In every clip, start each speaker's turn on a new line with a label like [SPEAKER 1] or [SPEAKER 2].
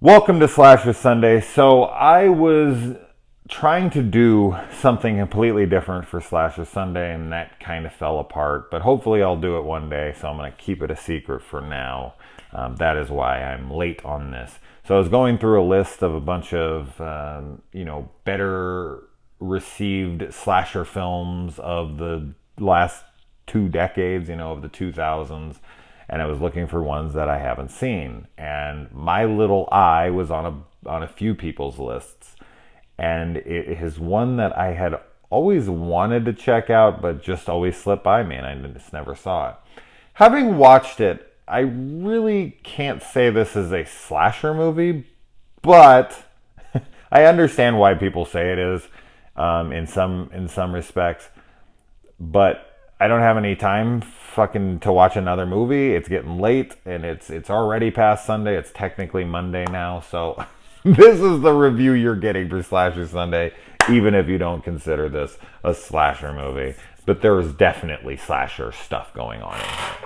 [SPEAKER 1] Welcome to Slasher Sunday. So I was trying to do something completely different for Slasher Sunday, and that kind of fell apart. But hopefully I'll do it one day, so I'm going to keep it a secret for now. That is why I'm late on this. So I was going through a list of a bunch of, better received slasher films of the last 2 decades, of the 2000s, and I was looking for ones that I haven't seen. And My Little Eye was on a few people's lists, and it is one that I had always wanted to check out, but just always slipped by me, and I just never saw it. Having watched it, I really can't say this is a slasher movie, but I understand why people say it is in some respects. But I don't have any time fucking to watch another movie. It's getting late, and it's already past Sunday. It's technically Monday now, so this is the review you're getting for Slasher Sunday, even if you don't consider this a slasher movie. But there is definitely slasher stuff going on in here.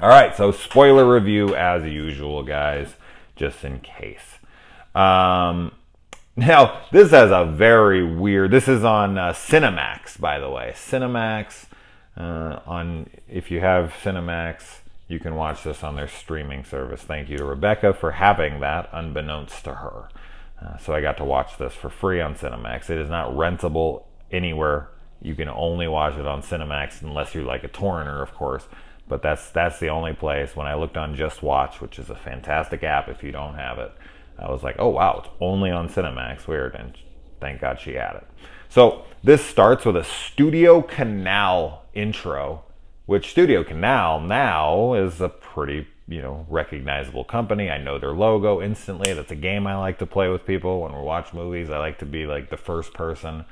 [SPEAKER 1] All right, so spoiler review as usual, guys, just in case. Now, this has a very weird... This is on Cinemax, by the way. Cinemax. If you have Cinemax, you can watch this on their streaming service. Thank you to Rebecca for having that, unbeknownst to her. So I got to watch this for free on Cinemax. It is not rentable anywhere. You can only watch it on Cinemax unless you're like a torrenter, of course. But that's the only place. When I looked on Just Watch, which is a fantastic app if you don't have it, I was like, oh wow, it's only on Cinemax. Weird. And thank God she had it. So this starts with a Studio Canal intro, which Studio Canal now is a pretty, recognizable company. I know their logo instantly. That's a game I like to play with people when we watch movies. I like to be like the first person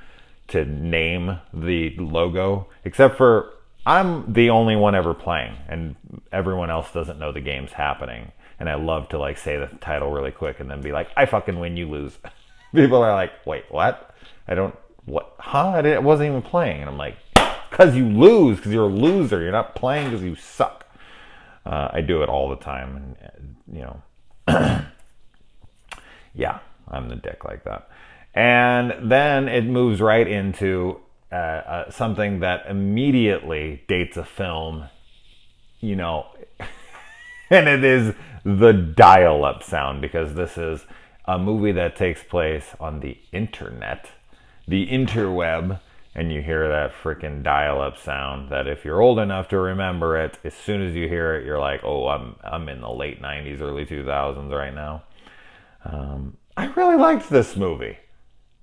[SPEAKER 1] to name the logo, except for I'm the only one ever playing, and everyone else doesn't know the game's happening. And I love to like say the title really quick and then be like, I fucking win, you lose. People are like, wait, what? What? Huh? I wasn't even playing. And I'm like, because you lose, because you're a loser. You're not playing because you suck. I do it all the time. And, yeah, I'm the dick like that. And then it moves right into something that immediately dates a film, and it is the dial-up sound, because this is a movie that takes place on the internet, the interweb, and you hear that freaking dial-up sound that if you're old enough to remember it, as soon as you hear it, you're like, oh, I'm in the late 90s, early 2000s right now. I really liked this movie.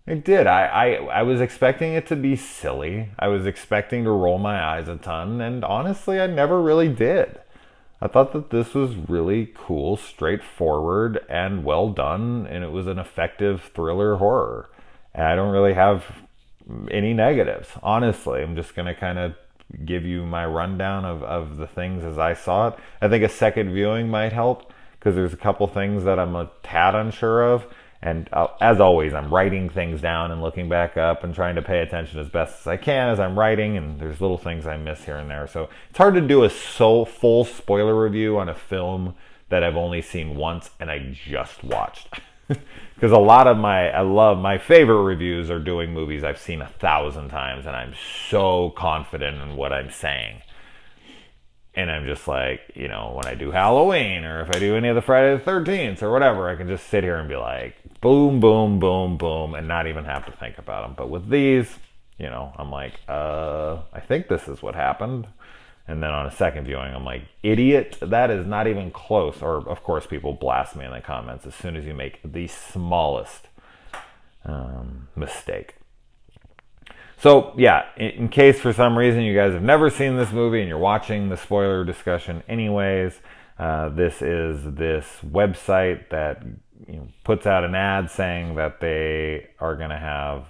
[SPEAKER 1] I did. I was expecting it to be silly. I was expecting to roll my eyes a ton, and honestly, I never really did. I thought that this was really cool, straightforward, and well done, and it was an effective thriller horror. And I don't really have any negatives, honestly. I'm just going to kind of give you my rundown of the things as I saw it. I think a second viewing might help, because there's a couple things that I'm a tad unsure of. And as always, I'm writing things down and looking back up and trying to pay attention as best as I can as I'm writing, and there's little things I miss here and there. So it's hard to do a full spoiler review on a film that I've only seen once and I just watched. Because my favorite reviews are doing movies I've seen 1,000 times, and I'm so confident in what I'm saying. And I'm just like, when I do Halloween, or if I do any of the Friday the 13th or whatever, I can just sit here and be like, boom, boom, boom, boom, and not even have to think about them. But with these, I'm like, I think this is what happened. And then on a second viewing, I'm like, idiot, that is not even close. Or, of course, people blast me in the comments as soon as you make the smallest mistake. So, yeah, in case for some reason you guys have never seen this movie and you're watching the spoiler discussion anyways, this is this website that puts out an ad saying that they are going to have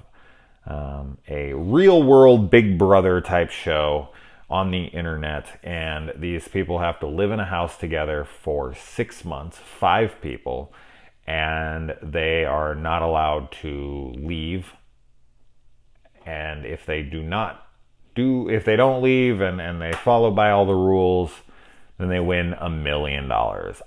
[SPEAKER 1] a real-world Big Brother type show on the internet, and these people have to live in a house together for 6 months, 5 people, and they are not allowed to leave. And if they don't leave and they follow by all the rules, then they win $1 million.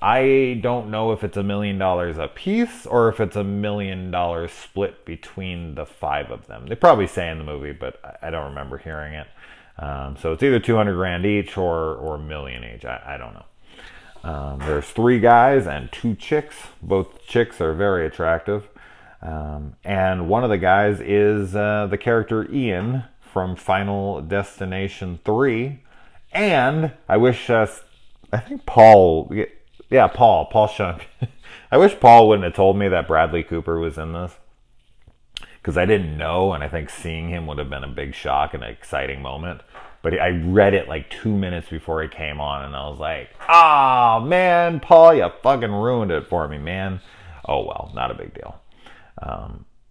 [SPEAKER 1] I don't know if it's $1 million a piece or if it's $1 million split between the five of them. They probably say in the movie, but I don't remember hearing it. So it's either 200 grand each or a million each. I don't know. There's three guys and two chicks. Both chicks are very attractive. And one of the guys is the character Ian from Final Destination 3. And I wish, I think Paul, yeah, Paul Shunk. I wish Paul wouldn't have told me that Bradley Cooper was in this. Because I didn't know, and I think seeing him would have been a big shock and an exciting moment. But I read it like 2 minutes before he came on, and I was like, "Ah, man, Paul, you fucking ruined it for me, man." Oh well, not a big deal.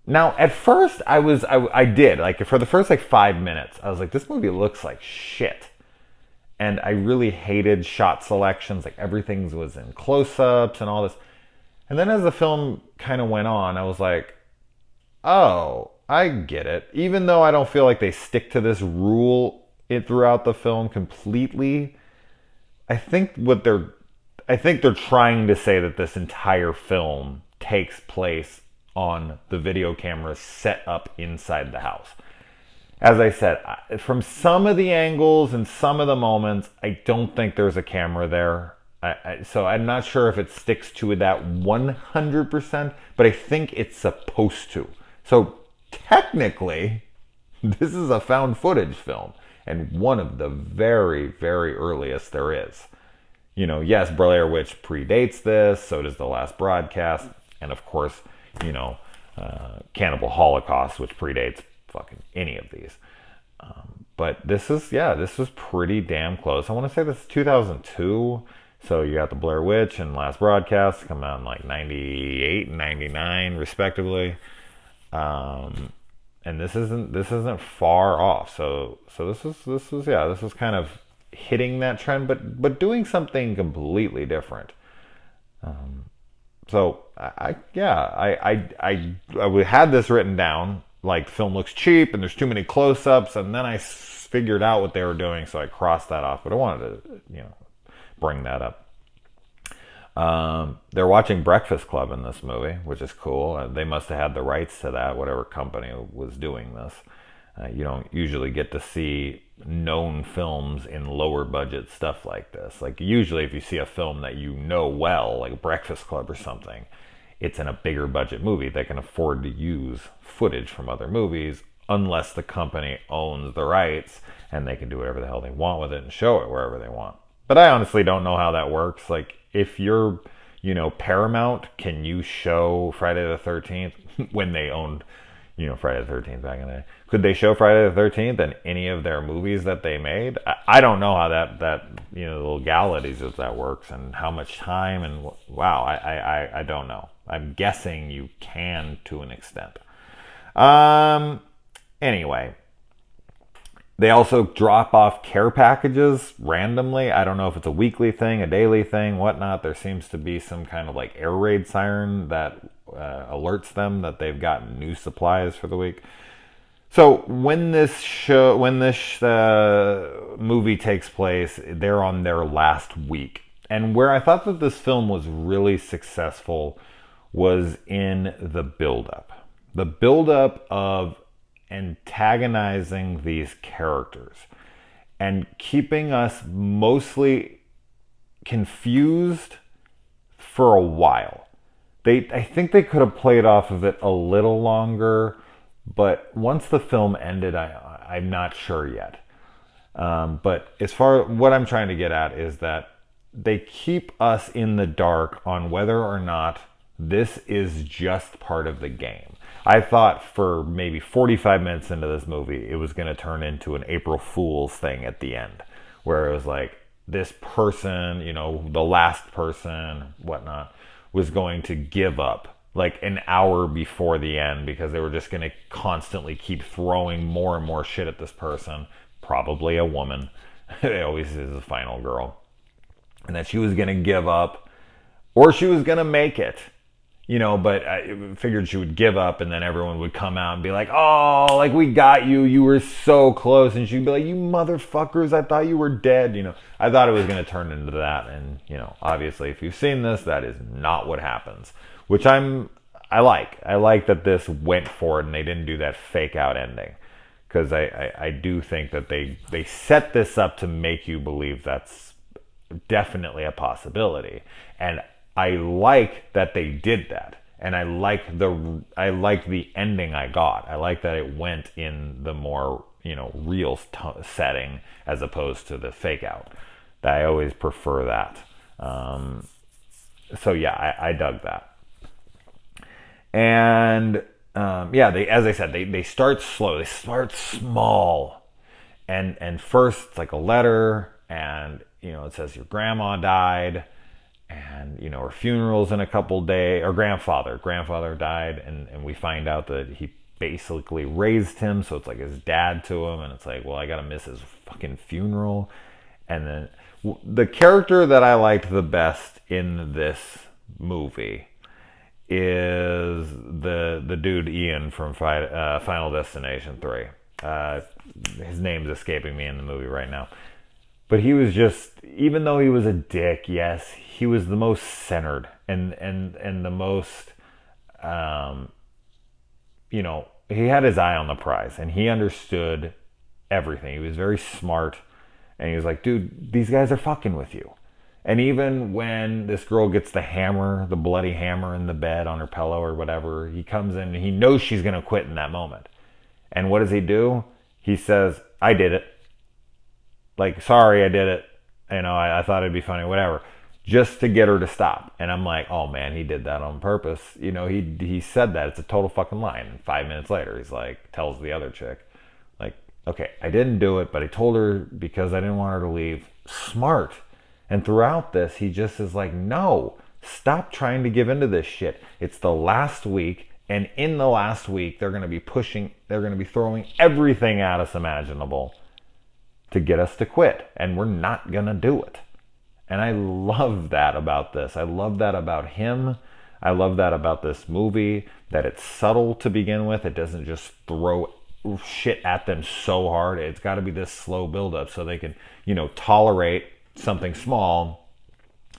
[SPEAKER 1] Now, at first, I did like for the first like 5 minutes, I was like, "This movie looks like shit," and I really hated shot selections. Like everything was in close-ups and all this. And then as the film kind of went on, I was like, oh, I get it. Even though I don't feel like they stick to this rule throughout the film completely, I think they're trying to say that this entire film takes place on the video camera set up inside the house. As I said, from some of the angles and some of the moments, I don't think there's a camera there. So I'm not sure if it sticks to that 100%, but I think it's supposed to. So technically, this is a found footage film, and one of the very, very earliest there is. You know, yes, Blair Witch predates this, so does The Last Broadcast, and of course, you know, Cannibal Holocaust, which predates fucking any of these. But this was pretty damn close. I want to say this is 2002. So you got the Blair Witch and Last Broadcast come out in like 98 and 99 respectively. And this isn't far off. So this was kind of hitting that trend, but doing something completely different. So I had this written down, like the film looks cheap and there's too many close-ups, and then I figured out what they were doing, so I crossed that off. But I wanted to, bring that up. They're watching Breakfast Club in this movie, which is cool. They must have had the rights to that, whatever company was doing this. You don't usually get to see known films in lower budget stuff like this. Like usually if you see a film that you know well, like Breakfast Club or something, it's in a bigger budget movie. They can afford to use footage from other movies unless the company owns the rights and they can do whatever the hell they want with it and show it wherever they want. But I honestly don't know how that works. Like, if you're, Paramount, can you show Friday the 13th when they owned, Friday the 13th back in the day? Could they show Friday the 13th in any of their movies that they made? I don't know how that the legalities of that works and how much time and wow, I don't know. I'm guessing you can to an extent. Anyway. They also drop off care packages randomly. I don't know if it's a weekly thing, a daily thing, whatnot. There seems to be some kind of like air raid siren that alerts them that they've gotten new supplies for the week. So when this movie takes place, they're on their last week. And where I thought that this film was really successful was in the buildup. The buildup of antagonizing these characters and keeping us mostly confused for a while. I think they could have played off of it a little longer, but once the film ended, I'm not sure yet. But as far what I'm trying to get at is that they keep us in the dark on whether or not this is just part of the game. I thought for maybe 45 minutes into this movie, it was going to turn into an April Fool's thing at the end, where it was like this person, the last person, whatnot, was going to give up like an hour before the end because they were just going to constantly keep throwing more and more shit at this person, probably a woman. It always is the final girl. And that she was going to give up or she was going to make it. but I figured she would give up, and then everyone would come out and be like, oh, like, we got you. You were so close. And she'd be like, you motherfuckers, I thought you were dead. I thought it was going to turn into that. And, obviously, if you've seen this, that is not what happens, which I like. I like that this went for it and they didn't do that fake out ending. Because I do think that they set this up to make you believe that's definitely a possibility. And I like that they did that, and I like the ending I got. I like that it went in the more real setting as opposed to the fake out. I always prefer that. So yeah, I dug that. And they, as I said, they start slow. They start small, and first it's like a letter, and it says your grandma died. And, her funeral's in a couple days, or grandfather died. And we find out that he basically raised him. So it's like his dad to him. And it's like, well, I got to miss his fucking funeral. And then the character that I liked the best in this movie is the dude Ian from Final Destination 3. His name's escaping me in the movie right now. But he was just, even though he was a dick, yes, he was the most centered and the most, he had his eye on the prize and he understood everything. He was very smart, and he was like, dude, these guys are fucking with you. And even when this girl gets the bloody hammer in the bed on her pillow or whatever, he comes in and he knows she's going to quit in that moment. And what does he do? He says, I did it. Like, sorry, I did it. I thought it'd be funny, whatever. Just to get her to stop. And I'm like, oh man, he did that on purpose. He said that. It's a total fucking lie. And 5 minutes later, he's like, tells the other chick, like, okay, I didn't do it, but I told her because I didn't want her to leave. Smart. And throughout this, he just is like, no, stop trying to give into this shit. It's the last week. And in the last week, they're going to be throwing everything at us imaginable to get us to quit, and we're not gonna do it. And I love that about this. I love that about him. I love that about this movie, that it's subtle to begin with. It doesn't just throw shit at them so hard. It's got to be this slow buildup so they can, tolerate something small,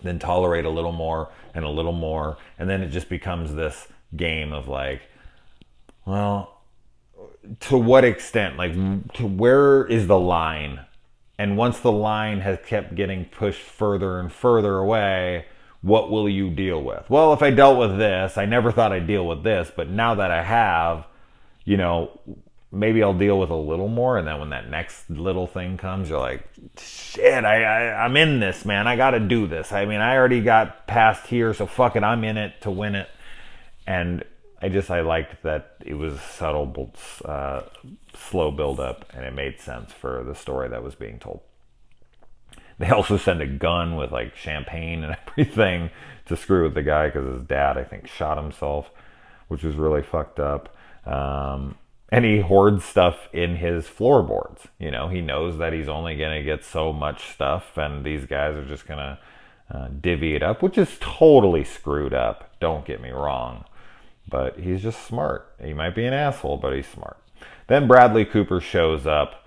[SPEAKER 1] then tolerate a little more and a little more, and then it just becomes this game of like, well, to what extent, like, to where is the line? And once the line has kept getting pushed further and further away, what will you deal with? Well, if I dealt with this, I never thought I'd deal with this, but now that I have, maybe I'll deal with a little more. And then when that next little thing comes, you're like, shit, I'm in this, man. I got to do this. I mean, I already got past here, so fuck it. I'm in it to win it. And I liked that it was subtle, slow build up, and it made sense for the story that was being told. They also send a gun with like champagne and everything to screw with the guy because his dad, I think, shot himself, which was really fucked up. And he hoards stuff in his floorboards. He knows that he's only going to get so much stuff, and these guys are just going to divvy it up, which is totally screwed up. Don't get me wrong. But he's just smart. He might be an asshole, but he's smart. Then Bradley Cooper shows up,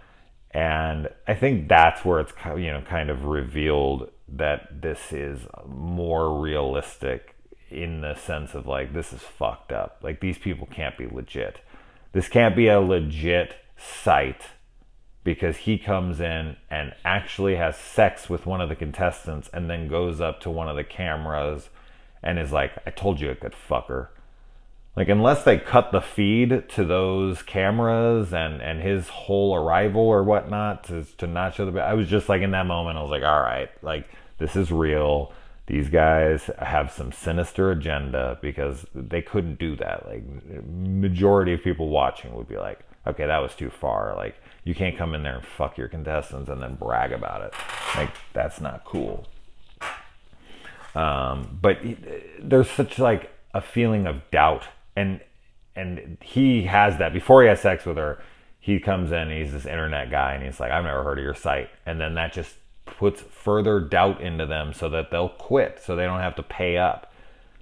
[SPEAKER 1] and I think that's where it's kind of revealed that this is more realistic in the sense of like, this is fucked up. Like, these people can't be legit. This can't be a legit site because he comes in and actually has sex with one of the contestants and then goes up to one of the cameras and is like, I told you I could fuck her. Like, unless they cut the feed to those cameras and his whole arrival or whatnot to not show the... I was just like, in that moment, I was like, all right, like, this is real. These guys have some sinister agenda because they couldn't do that. Like, majority of people watching would be like, okay, that was too far. Like, you can't come in there and fuck your contestants and then brag about it. Like, that's not cool. But there's such like a feeling of doubt. And he has that. Before he has sex with her, he comes in, he's this internet guy, and he's like, I've never heard of your site. And then that just puts further doubt into them so that they'll quit, so they don't have to pay up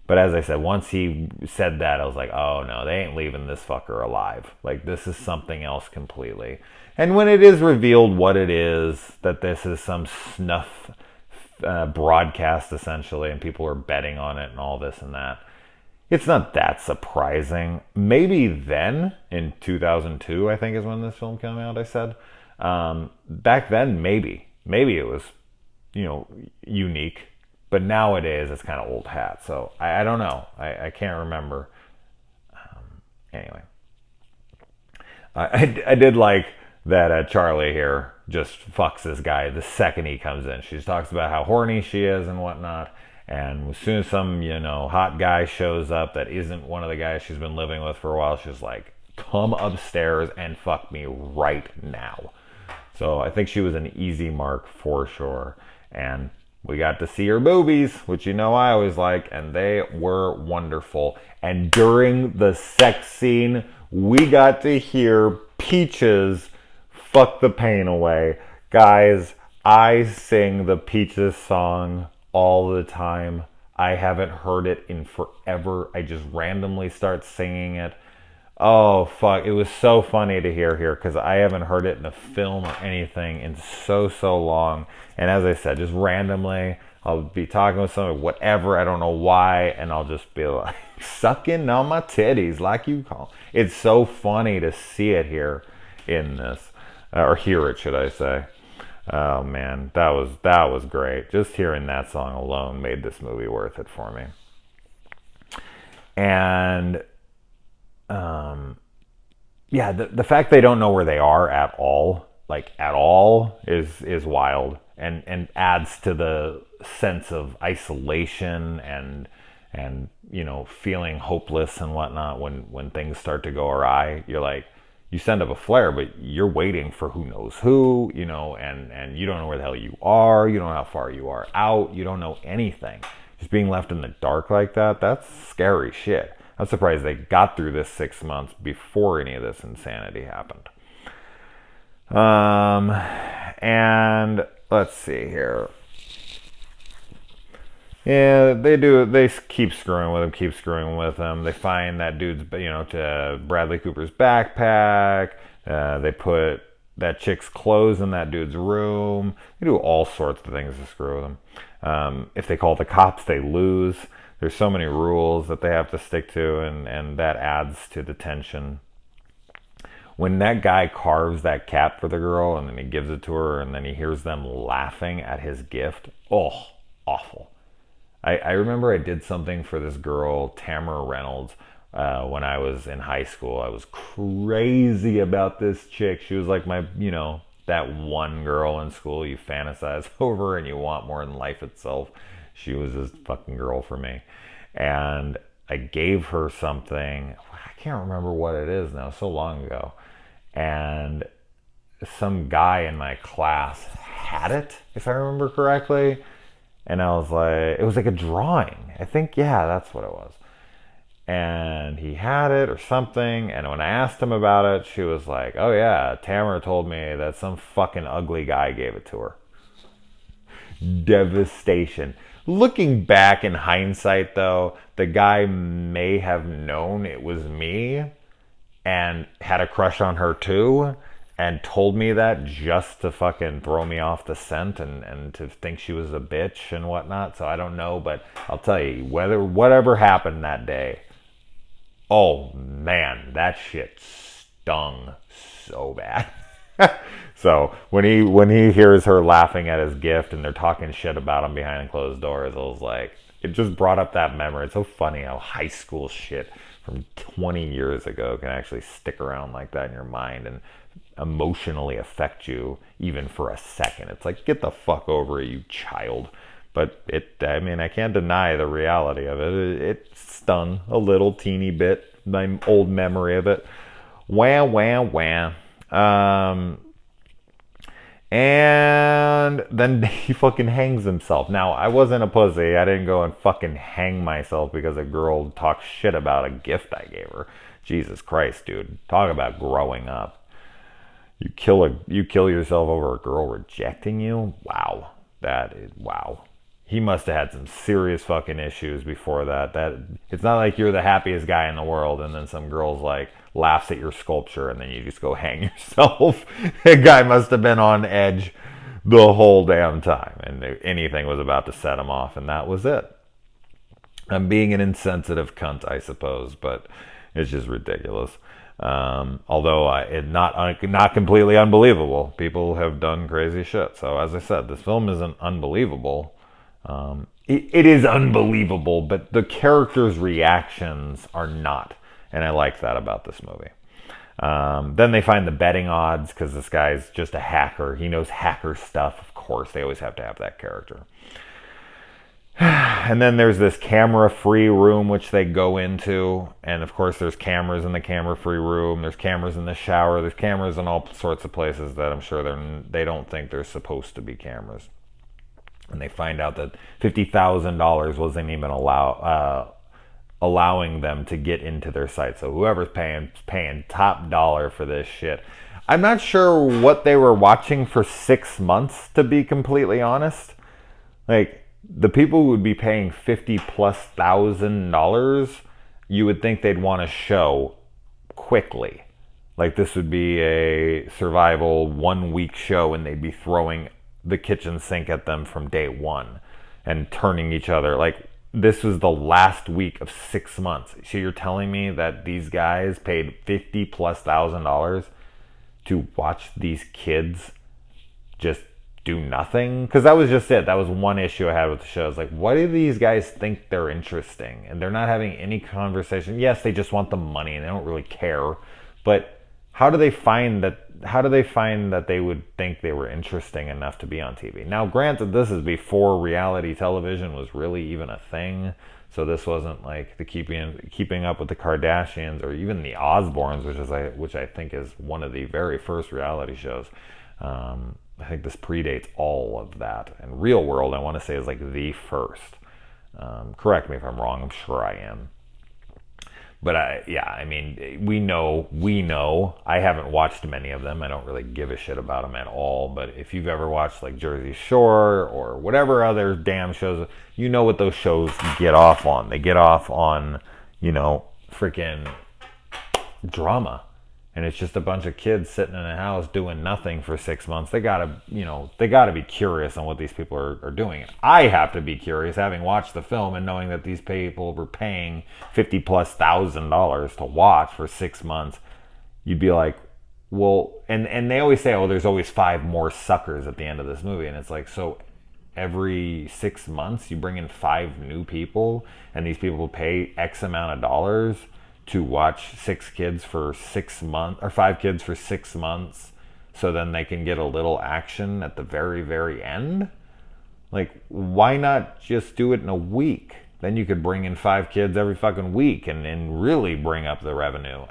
[SPEAKER 1] But as I said, once he said that, I was like, oh no, they ain't leaving this fucker alive. Like, this is something else completely. And when it is revealed what it is, that this is some snuff broadcast essentially, and people are betting on it and all this and that, it's not that surprising. Maybe then, in 2002, I think is when this film came out, I said. Back then, maybe. Maybe it was, unique. But nowadays, it's kind of old hat. So, I don't know. I can't remember. Anyway. I did like that Charlie here just fucks this guy the second he comes in. She talks about how horny she is and whatnot. And as soon as some, hot guy shows up that isn't one of the guys she's been living with for a while, she's like, come upstairs and fuck me right now. So I think she was an easy mark for sure. And we got to see her boobies, which I always like, and they were wonderful. And during the sex scene, we got to hear Peaches fuck the pain away. Guys, I sing the Peaches song all the time. I haven't heard it in forever. I just randomly start singing it. Oh, fuck. It was so funny to hear here because I haven't heard it in a film or anything in so long. And as I said, just randomly, I'll be talking with someone, whatever, I don't know why, and I'll just be like, sucking on my titties, like you call. It's so funny to see it here in this, or hear it, should I say. Oh man, that was great. Just hearing that song alone made this movie worth it for me. And yeah, the fact they don't know where they are at all, is wild, and adds to the sense of isolation and feeling hopeless and whatnot when things start to go awry. You're like, you send up a flare, but you're waiting for who knows who, and you don't know where the hell you are. You don't know how far you are out. You don't know anything. Just being left in the dark like that, that's scary shit. I'm surprised they got through this 6 months before any of this insanity happened. And let's see here. Yeah, they keep screwing with him, They find that dude's, to Bradley Cooper's backpack. They put that chick's clothes in that dude's room. They do all sorts of things to screw with him. If they call the cops, they lose. There's so many rules that they have to stick to, and that adds to the tension. When that guy carves that cat for the girl, and then he gives it to her, and then he hears them laughing at his gift, oh, awful. I remember I did something for this girl, Tamara Reynolds, when I was in high school. I was crazy about this chick. She was like my, that one girl in school you fantasize over and you want more than life itself. She was this fucking girl for me. And I gave her something. I can't remember what it is now, so long ago. And some guy in my class had it, if I remember correctly. And I was like, it was like a drawing. I think, yeah, that's what it was. And he had it or something. And when I asked him about it, she was like, oh yeah, Tamara told me that some fucking ugly guy gave it to her. Devastation. Looking back in hindsight, though, the guy may have known it was me and had a crush on her too, and told me that just to fucking throw me off the scent and to think she was a bitch and whatnot. So I don't know, but I'll tell you, whatever happened that day, oh man, that shit stung so bad. So when he hears her laughing at his gift and they're talking shit about him behind closed doors, I was like, it just brought up that memory. It's so funny how high school shit from 20 years ago can actually stick around like that in your mind and emotionally affect you even for a second. It's like, get the fuck over it, you child. But I can't deny the reality of it. It stung a little teeny bit, my old memory of it. Wah, wah, wah. And then he fucking hangs himself. Now, I wasn't a pussy. I didn't go and fucking hang myself because a girl talked shit about a gift I gave her. Jesus Christ, dude. Talk about growing up. You kill yourself over a girl rejecting you? Wow. That is wow. he must have had some serious fucking issues before that. That it's not like you're the happiest guy in the world and then some girl's like laughs at your sculpture and then you just go hang yourself. The guy must have been on edge the whole damn time, and anything was about to set him off, and that was it. I'm being an insensitive cunt, I suppose, but it's just ridiculous. Although it's not completely unbelievable. People have done crazy shit. So as I said, this film isn't unbelievable. It is unbelievable, but the characters' reactions are not, and I like that about this movie. Then they find the betting odds because this guy's just a hacker. He knows hacker stuff. Of course, they always have to have that character. And then there's this camera-free room which they go into, and of course there's cameras in the camera-free room. There's cameras in the shower. There's cameras in all sorts of places that I'm sure they don't think there's supposed to be cameras. And they find out that $50,000 wasn't even allowing them to get into their site. So whoever's paying top dollar for this shit. I'm not sure what they were watching for 6 months, to be completely honest. Like, the people who would be paying $50,000+, you would think they'd want to show quickly. Like, this would be a survival 1 week show and they'd be throwing the kitchen sink at them from day one and turning each other. Like, this was the last week of 6 months. So you're telling me that these guys paid $50,000+ to watch these kids just do nothing? Because that was just it. That was one issue I had with the show. It's like, why do these guys think they're interesting? And they're not having any conversation. Yes, they just want the money and they don't really care. But how do they find that they would think they were interesting enough to be on TV? Now, granted, this is before reality television was really even a thing. So this wasn't like the keeping up with the Kardashians or even the Osbournes, which I think is one of the very first reality shows. I think this predates all of that. And Real World, I want to say, is like the first. Correct me if I'm wrong. I'm sure I am. But I mean, we know. I haven't watched many of them. I don't really give a shit about them at all. But if you've ever watched like Jersey Shore or whatever other damn shows, you know what those shows get off on. They get off on, freaking drama. And it's just a bunch of kids sitting in a house doing nothing for 6 months. They gotta be curious on what these people are doing. I have to be curious, having watched the film and knowing that these people were paying $50,000+ to watch for 6 months. You'd be like, well, and they always say, oh, there's always 5 more suckers at the end of this movie. And it's like, so every 6 months you bring in 5 new people and these people pay X amount of dollars to watch 6 kids for 6 months or 5 kids for 6 months so then they can get a little action at the very, very end. Like, why not just do it in a week? Then you could bring in 5 kids every fucking week and really bring up the revenue.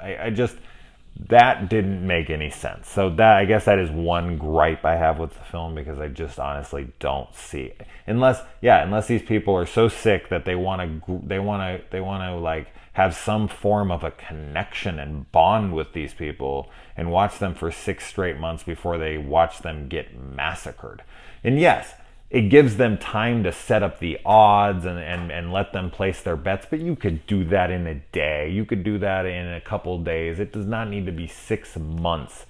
[SPEAKER 1] That didn't make any sense. So I guess that is one gripe I have with the film, because I just honestly don't see it. Unless these people are so sick that they want to like have some form of a connection and bond with these people and watch them for 6 straight months before they watch them get massacred. And yes, it gives them time to set up the odds and let them place their bets, but you could do that in a day. You could do that in a couple days. It does not need to be 6 months.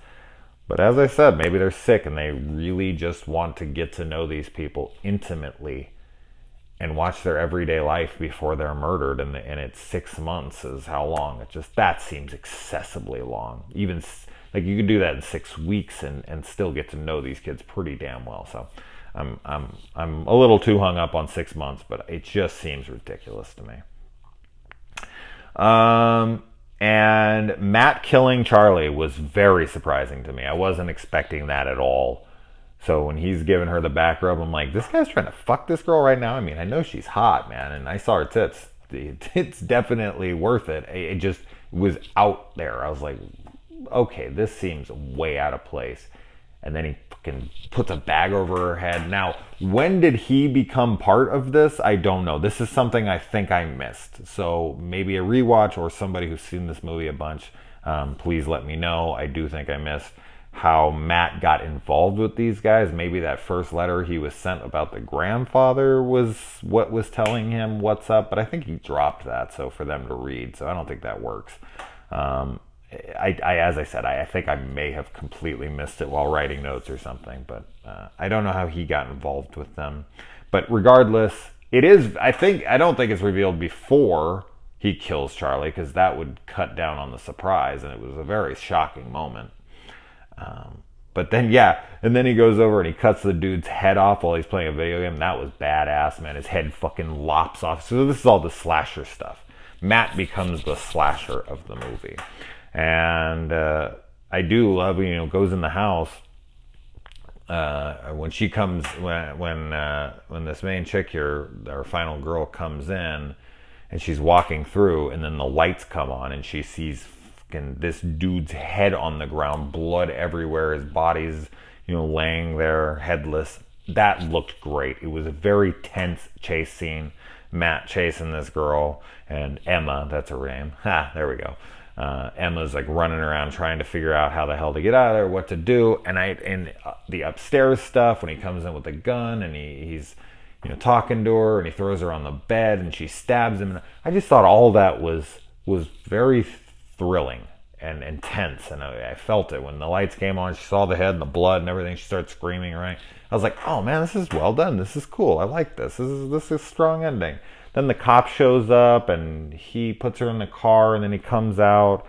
[SPEAKER 1] But as I said, maybe they're sick and they really just want to get to know these people intimately and watch their everyday life before they're murdered, and it's 6 months is how long. That seems excessively long. Even like you could do that in 6 weeks and still get to know these kids pretty damn well. So I'm a little too hung up on 6 months, but it just seems ridiculous to me. And Matt killing Charlie was very surprising to me. I wasn't expecting that at all. So when he's giving her the back rub, I'm like, this guy's trying to fuck this girl right now? I mean, I know she's hot, man, and I saw her tits. It's definitely worth it. It just was out there. I was like, okay, this seems way out of place. And then he fucking puts a bag over her head. Now, when did he become part of this? I don't know. This is something I think I missed. So maybe a rewatch or somebody who's seen this movie a bunch, please let me know. I do think I missed. how Matt got involved with these guys. Maybe that first letter he was sent about the grandfather was what was telling him what's up, but I think he dropped that so for them to read. So I don't think that works. As I said, I think I may have completely missed it while writing notes or something, but I don't know how he got involved with them. But regardless, it is. I don't think it's revealed before he kills Charlie, because that would cut down on the surprise, and it was a very shocking moment. But then, yeah, and then he goes over and he cuts the dude's head off while he's playing a video game. That was badass, man. His head fucking lops off. So this is all the slasher stuff. Matt becomes the slasher of the movie. And I do love, goes in the house. When she comes, when this main chick here, our final girl, comes in, and she's walking through, and then the lights come on, and she sees this dude's head on the ground, blood everywhere, his body's laying there headless. That looked great. It was a very tense chase scene. Matt chasing this girl, and Emma, that's her name. There we go. Emma's like running around trying to figure out how the hell to get out of there, what to do. And the upstairs stuff, when he comes in with a gun and he's talking to her, and he throws her on the bed and she stabs him. I just thought all that was very thrilling and intense, and I felt it when the lights came on. She saw the head and the blood and everything. She started screaming, right? I was like, oh man, this is well done. This is cool. I like this. This is a strong ending. Then the cop shows up and he puts her in the car, and then he comes out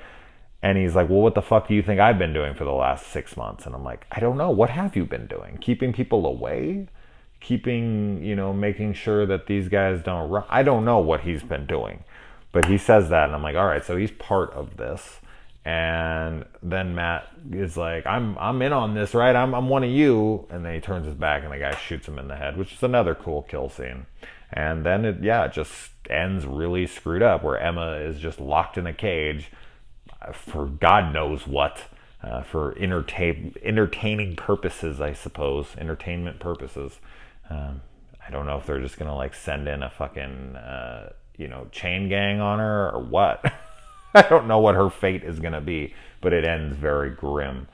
[SPEAKER 1] and he's like, well, what the fuck do you think I've been doing for the last 6 months? And I'm like, I don't know. What have you been doing? Keeping people away? Keeping, making sure that these guys don't run? I don't know what he's been doing. But he says that, and I'm like, all right, so he's part of this. And then Matt is like, I'm in on this, right? I'm one of you. And then he turns his back and the guy shoots him in the head, which is another cool kill scene. And then it just ends really screwed up, where Emma is just locked in a cage for God knows what, for entertaining purposes, I suppose, entertainment purposes. I don't know if they're just gonna send in a fucking chain gang on her or what. I don't know what her fate is gonna be, but it ends very grim.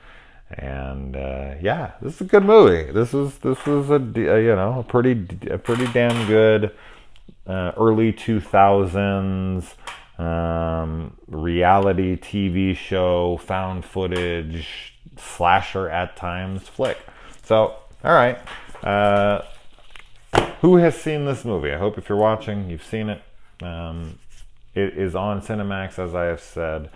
[SPEAKER 1] And this is a good movie. This was a pretty damn good early 2000s reality TV show, found footage, slasher at times flick. So, all right. Who has seen this movie? I hope if you're watching, you've seen it. It is on Cinemax, as I have said.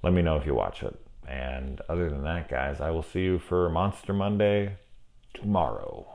[SPEAKER 1] Let me know if you watch it. And other than that, guys, I will see you for Monster Monday tomorrow.